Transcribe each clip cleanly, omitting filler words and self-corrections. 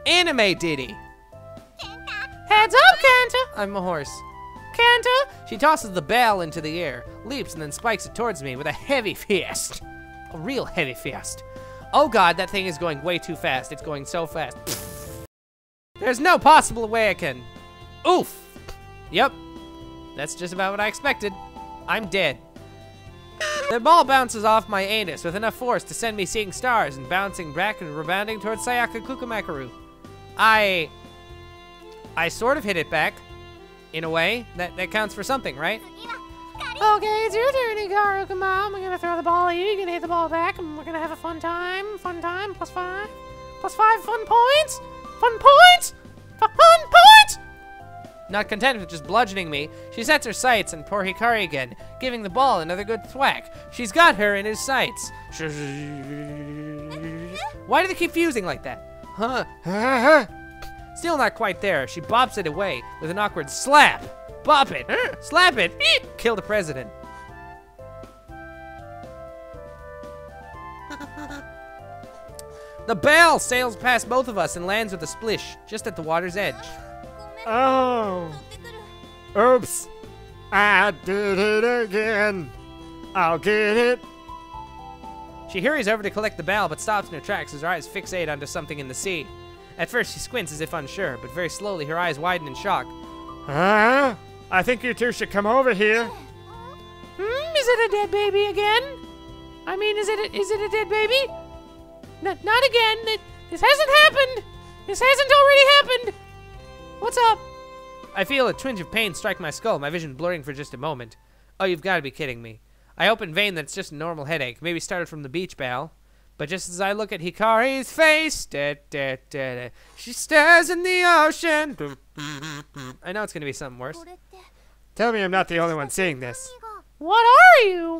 Anime ditty. Heads up, Kanta! I'm a horse. Kanta! She tosses the bell into the air, leaps, and then spikes it towards me with a heavy fist. A real heavy fist. Oh god, that thing is going way too fast. It's going so fast. There's no possible way I can. Oof! Yep. That's just about what I expected. I'm dead. The ball bounces off my anus with enough force to send me seeing stars and bouncing back and rebounding towards Sayaka Kukumakaru. I sort of hit it back. In a way. That counts for something, right? Okay, it's your turn, Hikaru. Come on, I'm gonna throw the ball at you. You're gonna hit the ball back, and we're gonna have a fun time. Fun time. +5. +5 fun points. Fun points. Fun points. Not content with just bludgeoning me, she sets her sights on poor Hikari again, giving the ball another good thwack. She's got her in his sights. Why do they keep fusing like that? Huh? Still not quite there. She bops it away with an awkward slap. Bop it. Slap it. Kill the president. The bell sails past both of us and lands with a splish, just at the water's edge. Oh. Oops. I did it again. I'll get it. She hurries over to collect the bell, but stops in her tracks as her eyes fixate onto something in the sea. At first, she squints as if unsure, but very slowly her eyes widen in shock. Huh? I think you two should come over here. Is it a dead baby again? I mean, is it a dead baby? Not again. This hasn't happened. This hasn't already happened. What's up? I feel a twinge of pain strike my skull, my vision blurring for just a moment. Oh, you've got to be kidding me. I hope in vain that it's just a normal headache, maybe started from the beach bell. But just as I look at Hikari's face, she stares in the ocean. I know it's going to be something worse. Tell me I'm not the only one seeing this. What are you?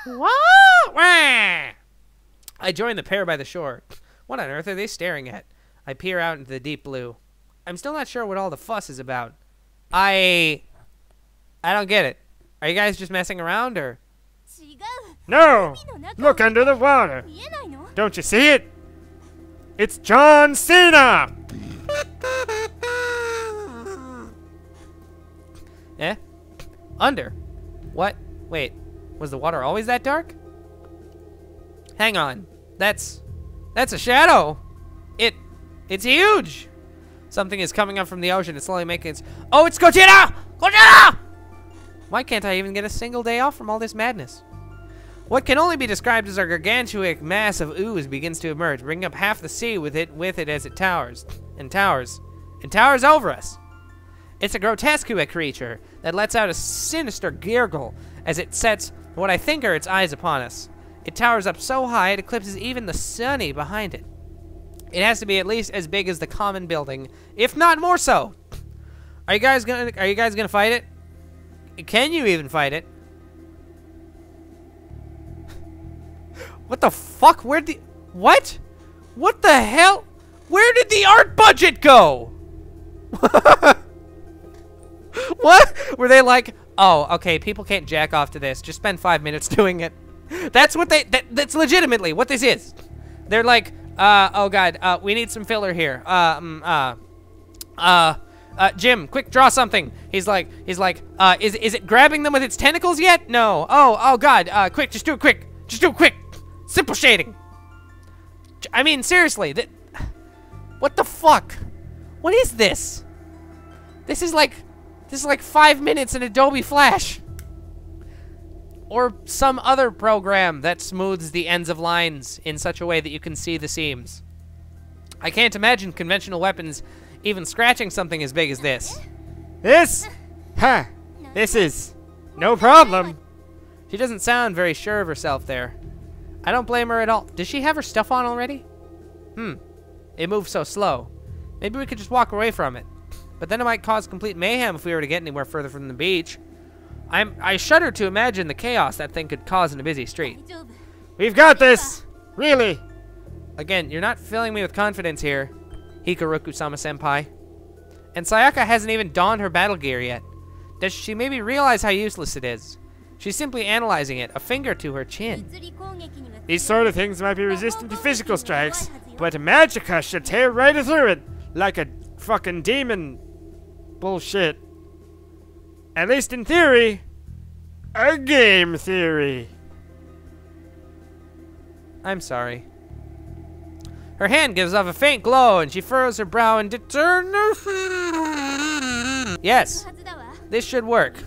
What? I join the pair by the shore. What on earth are they staring at? I peer out into the deep blue. I'm still not sure what all the fuss is about. I don't get it. Are you guys just messing around, or? No! Look under the water. Don't you see it? It's John Cena! Eh? Under? What? Wait, was the water always that dark? Hang on. That's a shadow. It's huge. Something is coming up from the ocean. It's slowly making its... Oh, it's Gojira! Gojira! Why can't I even get a single day off from all this madness? What can only be described as a gargantuan mass of ooze begins to emerge, bringing up half the sea with it as it towers, and towers, and towers over us. It's a grotesque creature that lets out a sinister gurgle as it sets what I think are its eyes upon us. It towers up so high it eclipses even the sunny behind it. It has to be at least as big as the common building, if not more so. Are you guys gonna fight it? Can you even fight it? What the fuck? What? What the hell? Where did the art budget go? What? Were they like, oh, okay, people can't jack off to this. Just spend 5 minutes doing it. That's what that's legitimately what this is. They're like, oh god, we need some filler here. Jim, quick, draw something. He's like, is it grabbing them with its tentacles yet? No. Oh god, quick, just do it quick. Just do it quick. Simple shading. I mean, seriously, what the fuck? What is this? This is like 5 minutes in Adobe Flash. Or some other program that smooths the ends of lines in such a way that you can see the seams. I can't imagine conventional weapons even scratching something as big as this. This? Huh. This is no problem. She doesn't sound very sure of herself there. I don't blame her at all. Does she have her stuff on already? It moves so slow. Maybe we could just walk away from it. But then it might cause complete mayhem if we were to get anywhere further from the beach. I shudder to imagine the chaos that thing could cause in a busy street. We've got this! Really? Again, you're not filling me with confidence here, Hikaruku-sama senpai. And Sayaka hasn't even donned her battle gear yet. Does she maybe realize how useless it is? She's simply analyzing it, a finger to her chin. These sort of things might be resistant to physical strikes, but Magicka should tear right through it. like a fucking demon. Bullshit. At least in theory. A game theory. I'm sorry. Her hand gives off a faint glow, and she furrows her brow in determination. Yes, this should work.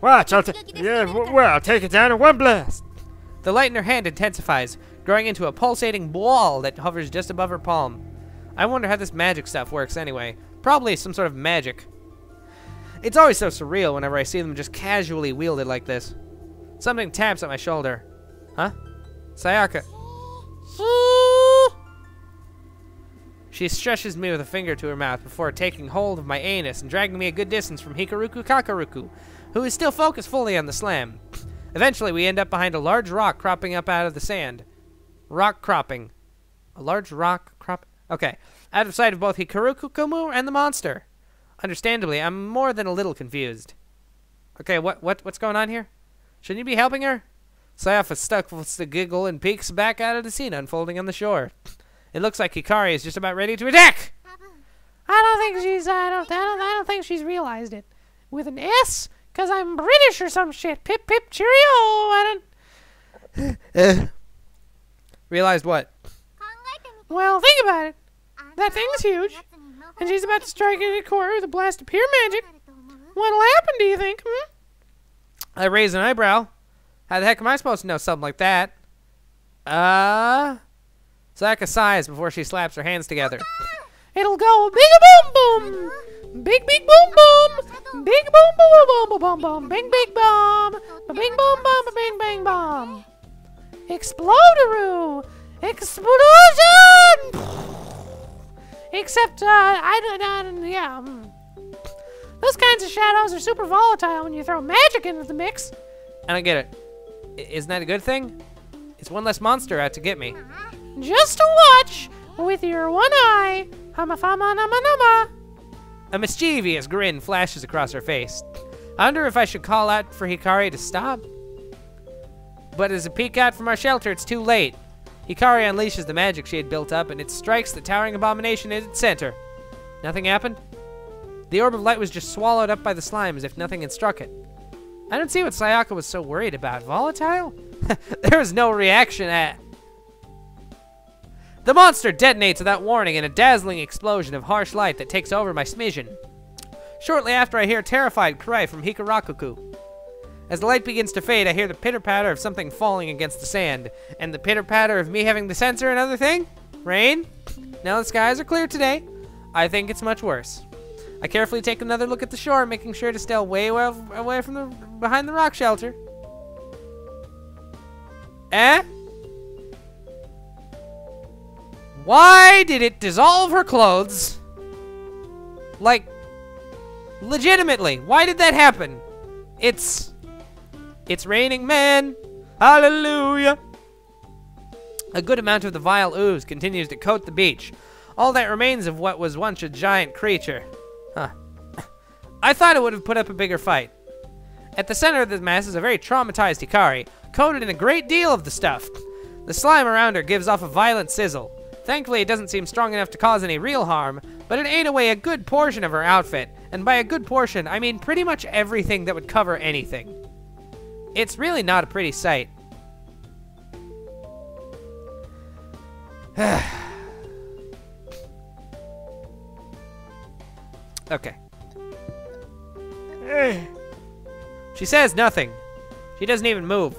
Watch, I'll take it down in one blast. The light in her hand intensifies, growing into a pulsating ball that hovers just above her palm. I wonder how this magic stuff works anyway. Probably some sort of magic. It's always so surreal whenever I see them just casually wielded like this. Something taps at my shoulder. Huh? Sayaka. She stretches me with a finger to her mouth before taking hold of my anus and dragging me a good distance from Hikaruku Kakaruku, who is still focused fully on the slam. Eventually, we end up behind a large rock cropping up out of the sand. Rock cropping. A large rock crop. Okay. Out of sight of both Hikaruku Kumu and the monster. Understandably, I'm more than a little confused. Okay, what's going on here? Shouldn't you be helping her? Sayafa stifles the giggle and peeks back out of the scene unfolding on the shore. It looks like Hikari is just about ready to attack. I don't think she's realized it. With an S, cause I'm British or some shit. Pip pip cheerio. I don't. Realized what? Well, think about it. That thing's huge, and she's about to strike it at a core with a blast of pure magic. What'll happen, do you think? Hmm? I raise an eyebrow. How the heck am I supposed to know something like that? Sayaka sighs before she slaps her hands together. It'll go big boom boom, big boom boom, big boom boom boom boom boom, big bomb, bing boom bomb, bing bang bomb. Exploderoo, explosion. Except yeah. Those kinds of shadows are super volatile when you throw magic into the mix. I don't get it. Isn't that a good thing? It's one less monster out to get me. Just to watch with your one eye. Hama fama nama nama. A mischievous grin flashes across her face. I wonder if I should call out for Hikari to stop. But as I peek out from our shelter, it's too late. Hikari unleashes the magic she had built up, and it strikes the towering abomination in its center. Nothing happened? The orb of light was just swallowed up by the slime as if nothing had struck it. I don't see what Sayaka was so worried about. Volatile? There was no reaction at... The monster detonates without warning in a dazzling explosion of harsh light that takes over my smidgen. Shortly after, I hear a terrified cry from Hikarakuku. As the light begins to fade, I hear the pitter-patter of something falling against the sand, and the pitter-patter of me having to censor another thing? Rain? Now the skies are clear today. I think it's much worse. I carefully take another look at the shore, making sure to stay way well away from behind the rock shelter. Eh? Why did it dissolve her clothes? Like, legitimately, why did that happen? It's raining men. Hallelujah. A good amount of the vile ooze continues to coat the beach. All that remains of what was once a giant creature. Huh. I thought it would have put up a bigger fight. At the center of the mass is a very traumatized Hikari, coated in a great deal of the stuff. The slime around her gives off a violent sizzle. Thankfully, it doesn't seem strong enough to cause any real harm, but it ate away a good portion of her outfit, and by a good portion, I mean pretty much everything that would cover anything. It's really not a pretty sight. Okay. She says nothing. She doesn't even move.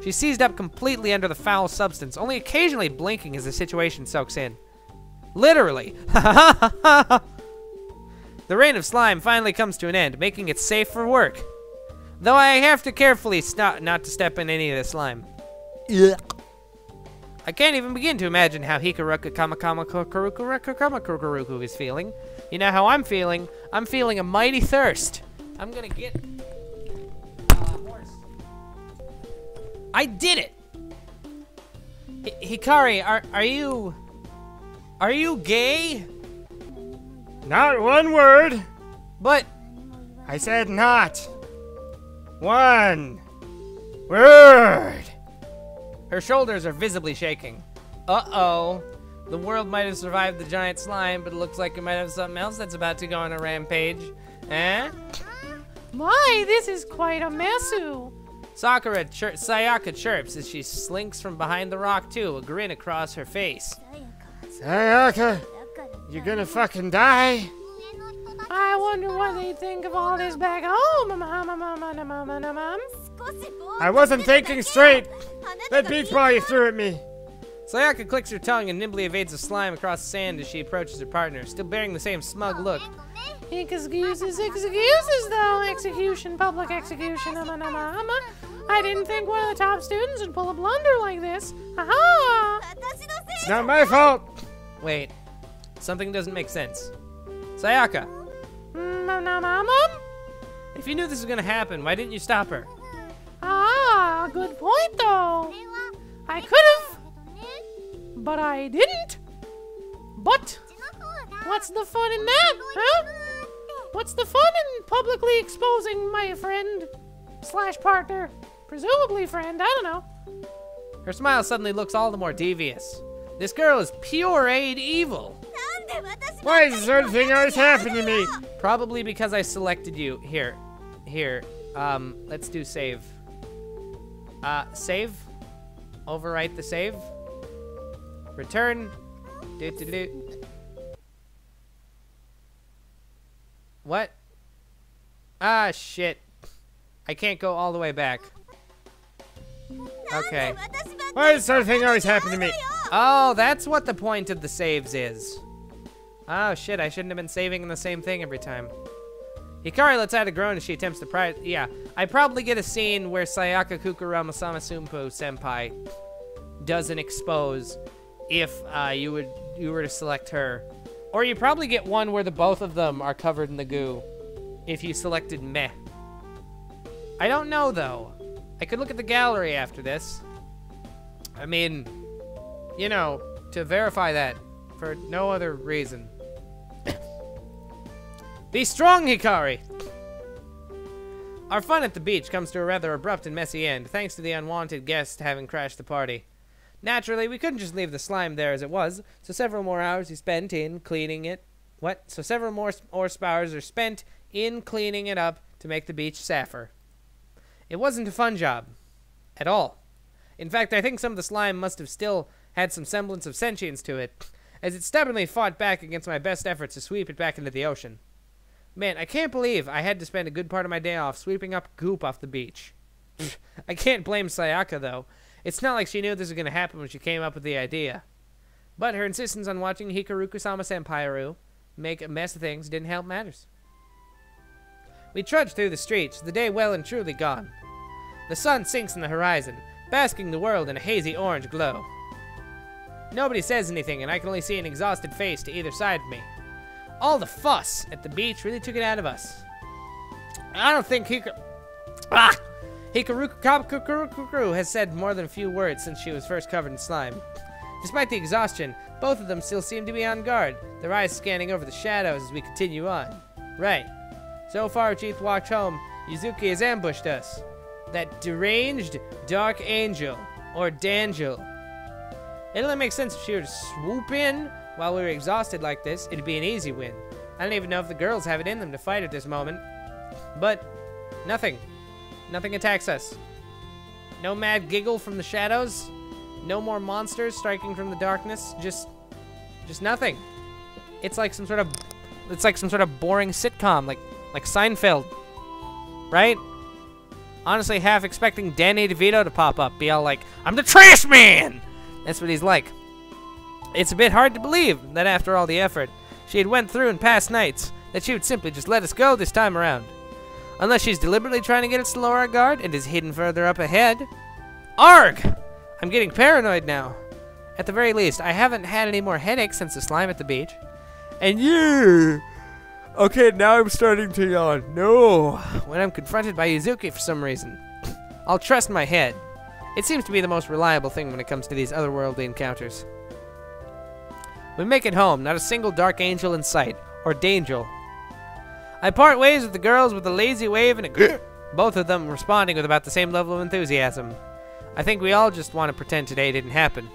She's seized up completely under the foul substance, only occasionally blinking as the situation soaks in. Literally. The rain of slime finally comes to an end, making it safe for work. Though I have to carefully not to step in any of the slime. Ugh. I can't even begin to imagine how Hikarakuku is feeling. You know how I'm feeling? I'm feeling a mighty thirst. I'm gonna get horse. I did it! Hikari, are you gay? Not one word. But I said not one word. Her shoulders are visibly shaking. Uh-oh. The world might have survived the giant slime, but it looks like it might have something else that's about to go on a rampage. Eh? My, this is quite a messu. Sayaka chirps as she slinks from behind the rock too, a grin across her face. Sayaka, you're gonna fucking die? I wonder what they think of all this back home. I wasn't thinking straight. That beach ball you threw at me. Sayaka clicks her tongue and nimbly evades the slime across the sand as she approaches her partner, still bearing the same smug look. Excuses though. Execution, public execution. I didn't think one of the top students would pull a blunder like this. Aha! It's not my fault. Wait, something doesn't make sense. Sayaka, if you knew this was gonna happen, why didn't you stop her? Ah, good point though. I could've, but I didn't. But what's the fun in that, huh? What's the fun in publicly exposing my friend slash partner, presumably friend, I don't know. Her smile suddenly looks all the more devious. This girl is pureed evil. Why does this sort of thing always happen to me? Probably because I selected you. Here. Let's do save. Save. Overwrite the save. Return. What? Ah, shit. I can't go all the way back. Okay. Why does this sort of thing always happen to me? Oh, that's what the point of the saves is. Oh, shit, I shouldn't have been saving the same thing every time. Hikari lets out a groan as she attempts to pry. Yeah, I probably get a scene where Sayaka Kukurama Samasumpo Senpai doesn't expose if you were to select her. Or you probably get one where the both of them are covered in the goo if you selected meh. I don't know, though. I could look at the gallery after this. I mean, you know, to verify that for no other reason. Be strong, Hikari! Our fun at the beach comes to a rather abrupt and messy end, thanks to the unwanted guest having crashed the party. Naturally, we couldn't just leave the slime there as it was, so several more hours he spent in cleaning it. What? So several more hours are spent in cleaning it up to make the beach safer. It wasn't a fun job. At all. In fact, I think some of the slime must have still had some semblance of sentience to it, as it stubbornly fought back against my best efforts to sweep it back into the ocean. Man, I can't believe I had to spend a good part of my day off sweeping up goop off the beach. I can't blame Sayaka, though. It's not like she knew this was going to happen when she came up with the idea. But her insistence on watching Hikaruku-sama Senpairu make a mess of things didn't help matters. We trudged through the streets, the day well and truly gone. The sun sinks in the horizon, basking the world in a hazy orange glow. Nobody says anything, and I can only see an exhausted face to either side of me. All the fuss at the beach really took it out of us. I don't think Hikaruku has said more than a few words since she was first covered in slime. Despite the exhaustion, both of them still seem to be on guard, their eyes scanning over the shadows as we continue on. Right. So far, Chief walked home, Yuzuki has ambushed us. That deranged dark angel, or Dangel. It only makes sense if she were to swoop in while we were exhausted like this. It'd be an easy win. I don't even know if the girls have it in them to fight at this moment. But nothing. Nothing attacks us. No mad giggle from the shadows. No more monsters striking from the darkness. Just nothing. It's like some sort of boring sitcom, like Seinfeld, right? Honestly, half expecting Danny DeVito to pop up, be all like, "I'm the trash man!" That's what he's like. It's a bit hard to believe that after all the effort she had went through in past nights, that she would simply just let us go this time around. Unless she's deliberately trying to get us to lower our guard and is hidden further up ahead. Arg! I'm getting paranoid now. At the very least, I haven't had any more headaches since the slime at the beach. And yeah! Okay, now I'm starting to yawn. No! When I'm confronted by Yuzuki for some reason. I'll trust my head. It seems to be the most reliable thing when it comes to these otherworldly encounters. We make it home, not a single dark angel in sight, or Dangel. I part ways with the girls with a lazy wave and a grr, both of them responding with about the same level of enthusiasm. I think we all just want to pretend today didn't happen.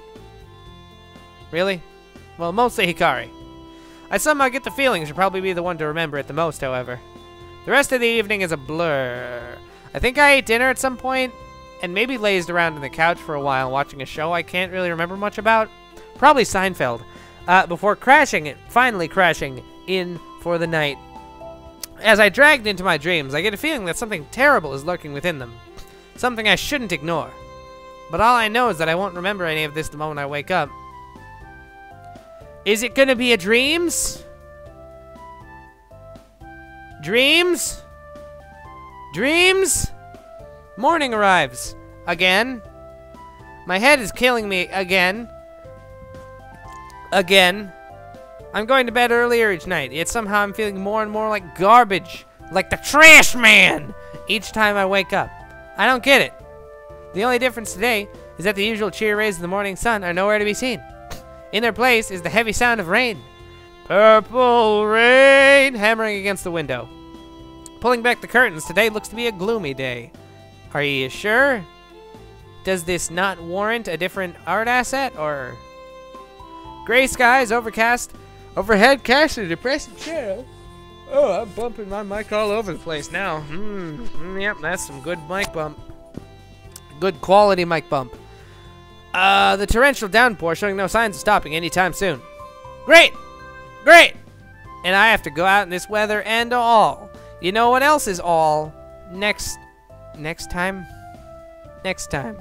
Really? Well, mostly Hikari. I somehow get the feeling she'll probably be the one to remember it the most, however. The rest of the evening is a blur. I think I ate dinner at some point, and maybe lazed around on the couch for a while watching a show I can't really remember much about. Probably Seinfeld. Before finally crashing in for the night. As I dragged into my dreams, I get a feeling that something terrible is lurking within them. Something I shouldn't ignore. But all I know is that I won't remember any of this the moment I wake up. Is it gonna be a dreams? Dreams? Dreams? Morning arrives. Again. My head is killing me again. Again. I'm going to bed earlier each night, yet somehow I'm feeling more and more like garbage. Like the trash man! Each time I wake up. I don't get it. The only difference today is that the usual cheer rays of the morning sun are nowhere to be seen. In their place is the heavy sound of rain. Purple rain hammering against the window. Pulling back the curtains, today looks to be a gloomy day. Are you sure? Does this not warrant a different art asset, or... Gray skies, overcast, overhead, cast a depressing shadow. Oh, I'm bumping my mic all over the place now. Yep, that's some good mic bump. Good quality mic bump. The torrential downpour showing no signs of stopping anytime soon. Great! Great! And I have to go out in this weather and all. You know what else is all? Next time? Next time.